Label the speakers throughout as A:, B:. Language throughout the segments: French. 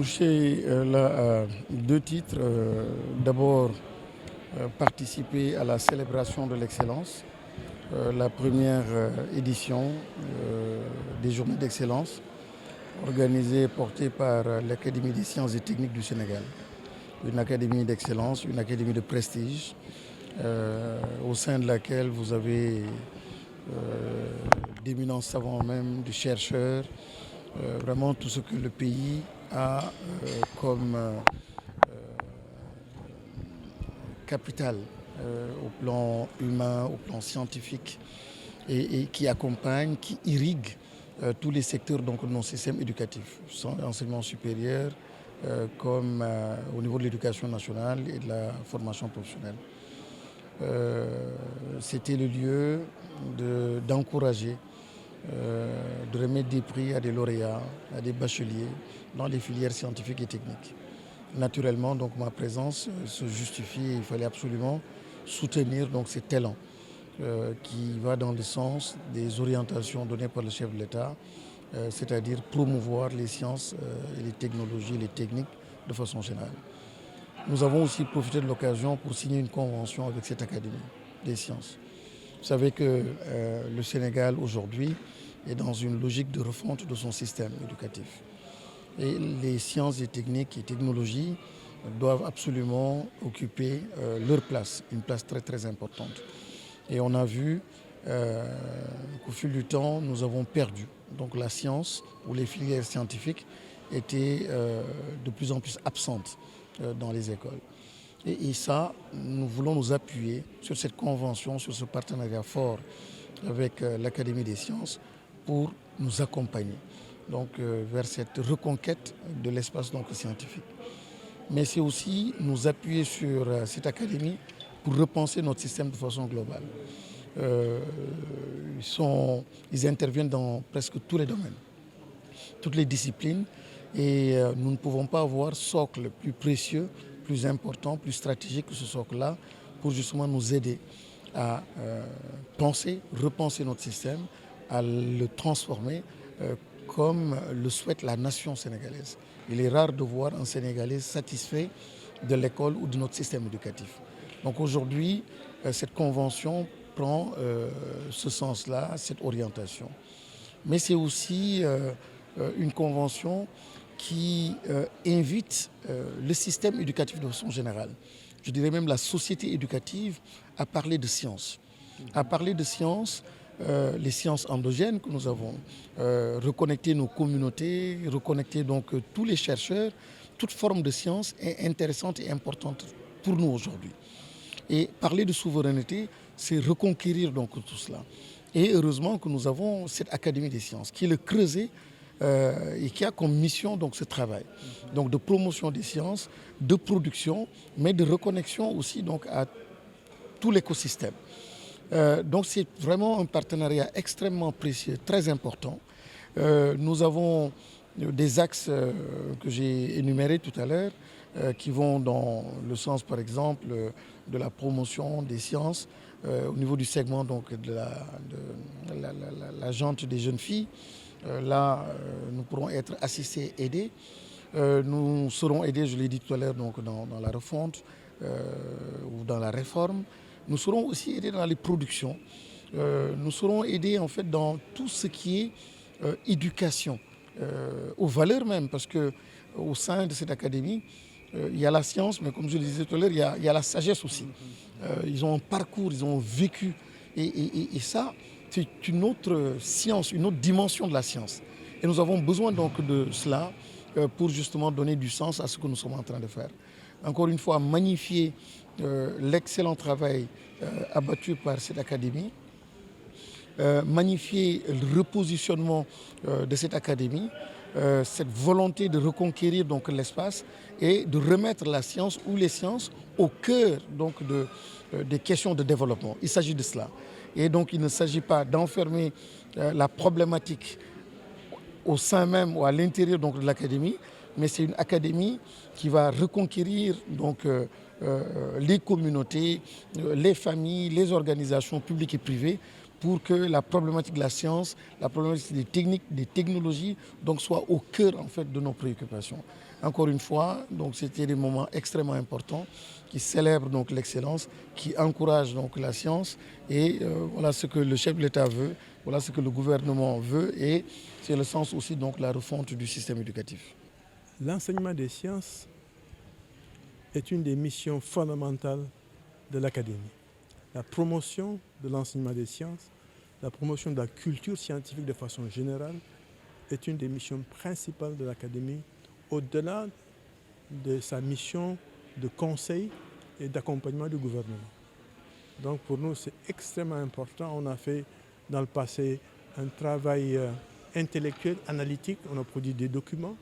A: touché là à deux titres. D'abord, participer à la célébration de l'excellence, la première édition des Journées d'excellence, organisée et portée par l'Académie des sciences et techniques du Sénégal. Une académie d'excellence, une académie de prestige, au sein de laquelle vous avez d'éminents savants même, des chercheurs, vraiment tout ce que le pays a comme capital au plan humain, au plan scientifique et qui accompagne, qui irrigue tous les secteurs donc, de nos systèmes éducatifs, enseignement supérieur comme au niveau de l'éducation nationale et de la formation professionnelle. C'était le lieu d'encourager, de remettre des prix à des lauréats, à des bacheliers dans les filières scientifiques et techniques. Naturellement, donc, ma présence se justifie et il fallait absolument soutenir donc, ces talents qui va dans le sens des orientations données par le chef de l'État, c'est-à-dire promouvoir les sciences et les technologies, les techniques de façon générale. Nous avons aussi profité de l'occasion pour signer une convention avec cette Académie des sciences. Vous savez que le Sénégal aujourd'hui est dans une logique de refonte de son système éducatif. Et les sciences et techniques et technologies doivent absolument occuper leur place, une place très très importante. Et on a vu qu'au fil du temps, nous avons perdu. Donc la science ou les filières scientifiques étaient de plus en plus absentes dans les écoles. Et ça, nous voulons nous appuyer sur cette convention, sur ce partenariat fort avec l'Académie des sciences pour nous accompagner donc, vers cette reconquête de l'espace donc, scientifique. Mais c'est aussi nous appuyer sur cette académie pour repenser notre système de façon globale. Ils interviennent dans presque tous les domaines, toutes les disciplines, et nous ne pouvons pas avoir socle plus précieux, plus important, plus stratégique que ce socle-là pour justement nous aider à penser, repenser notre système, à le transformer comme le souhaite la nation sénégalaise. Il est rare de voir un Sénégalais satisfait de l'école ou de notre système éducatif. Donc aujourd'hui, cette convention prend ce sens-là, cette orientation. Mais c'est aussi une convention qui invite le système éducatif de façon générale, je dirais même la société éducative, à parler de sciences. À parler de sciences, les sciences endogènes que nous avons, reconnecter nos communautés, reconnecter donc tous les chercheurs, toute forme de science est intéressante et importante pour nous aujourd'hui. Et parler de souveraineté, c'est reconquérir donc tout cela. Et heureusement que nous avons cette Académie des sciences qui est le creuset et qui a comme mission donc, ce travail donc, de promotion des sciences, de production, mais de reconnexion aussi donc, à tout l'écosystème. Donc c'est vraiment un partenariat extrêmement précieux, très important. Nous avons des axes que j'ai énumérés tout à l'heure qui vont dans le sens par exemple de la promotion des sciences au niveau du segment donc, de la jante des jeunes filles. Là, nous pourrons être assistés, aidés. Nous serons aidés, je l'ai dit tout à l'heure, donc dans la refonte ou dans la réforme. Nous serons aussi aidés dans les productions. Nous serons aidés en fait dans tout ce qui est éducation, aux valeurs même, parce qu'au sein de cette académie, il y a la science, mais comme je le disais tout à l'heure, il y a la sagesse aussi. Ils ont un parcours, ils ont vécu. Et ça, c'est une autre science, une autre dimension de la science. Et nous avons besoin donc de cela pour justement donner du sens à ce que nous sommes en train de faire. Encore une fois, magnifier l'excellent travail abattu par cette académie, magnifier le repositionnement de cette académie, cette volonté de reconquérir donc l'espace et de remettre la science ou les sciences au cœur donc des questions de développement. Il s'agit de cela. Et donc il ne s'agit pas d'enfermer la problématique au sein même ou à l'intérieur donc, de l'académie, mais c'est une académie qui va reconquérir donc, les communautés, les familles, les organisations publiques et privées pour que la problématique de la science, la problématique des techniques, des technologies donc, soit au cœur en fait, de nos préoccupations. Encore une fois, donc c'était des moments extrêmement importants qui célèbrent donc l'excellence, qui encouragent donc la science et voilà ce que le chef de l'État veut, voilà ce que le gouvernement veut et c'est le sens aussi donc de la refonte du système éducatif.
B: L'enseignement des sciences est une des missions fondamentales de l'Académie. La promotion de l'enseignement des sciences, la promotion de la culture scientifique de façon générale est une des missions principales de l'Académie, au-delà de sa mission de conseil et d'accompagnement du gouvernement. Donc pour nous, c'est extrêmement important. On a fait dans le passé un travail intellectuel, analytique, on a produit des documents,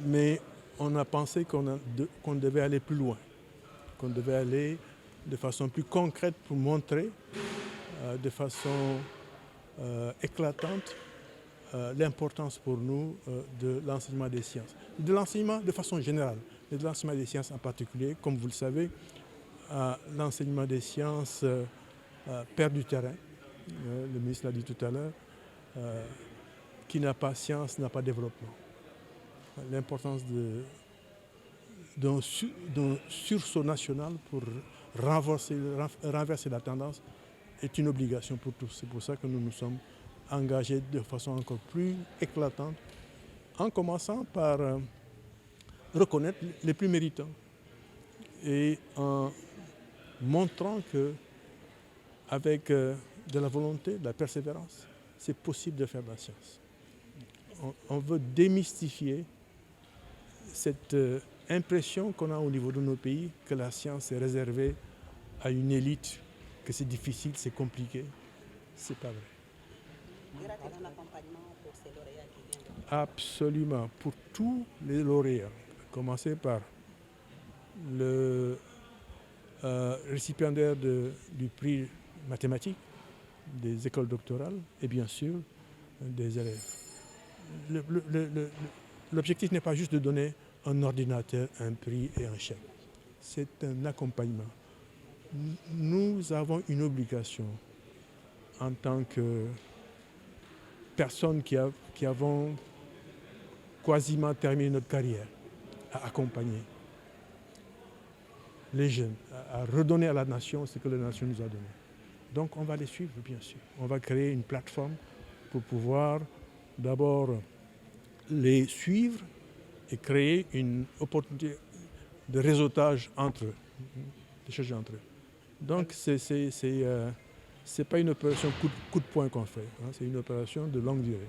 B: mais on a pensé qu'on devait aller plus loin, qu'on devait aller de façon plus concrète pour montrer de façon éclatante l'importance pour nous de l'enseignement des sciences. De l'enseignement de façon générale, mais de l'enseignement des sciences en particulier. Comme vous le savez, l'enseignement des sciences perd du terrain. Le ministre l'a dit tout à l'heure. Qui n'a pas science n'a pas développement. L'importance d'un sursaut national pour renverser la tendance est une obligation pour tous. C'est pour ça que nous nous sommes engagés de façon encore plus éclatante, en commençant par reconnaître les plus méritants et en montrant qu'avec de la volonté, de la persévérance, c'est possible de faire de la science. On veut démystifier cette impression qu'on a au niveau de nos pays que la science est réservée à une élite, que c'est difficile, c'est compliqué. C'est pas vrai.
C: Il y aura-t-il un accompagnement pour ces lauréats qui viennent?
B: Absolument, pour tous les lauréats, à commencer par le récipiendaire du prix mathématique des écoles doctorales et bien sûr des élèves. L'objectif n'est pas juste de donner un ordinateur, un prix et un chèque. C'est un accompagnement. Nous avons une obligation en tant que personnes qui avons quasiment terminé notre carrière à accompagner les jeunes, à redonner à la nation ce que la nation nous a donné. Donc on va les suivre, bien sûr. On va créer une plateforme pour pouvoir d'abord les suivre et créer une opportunité de réseautage entre eux, d'échanger entre eux. Donc c'est pas une opération coup de poing qu'on fait, hein, c'est une opération de longue durée.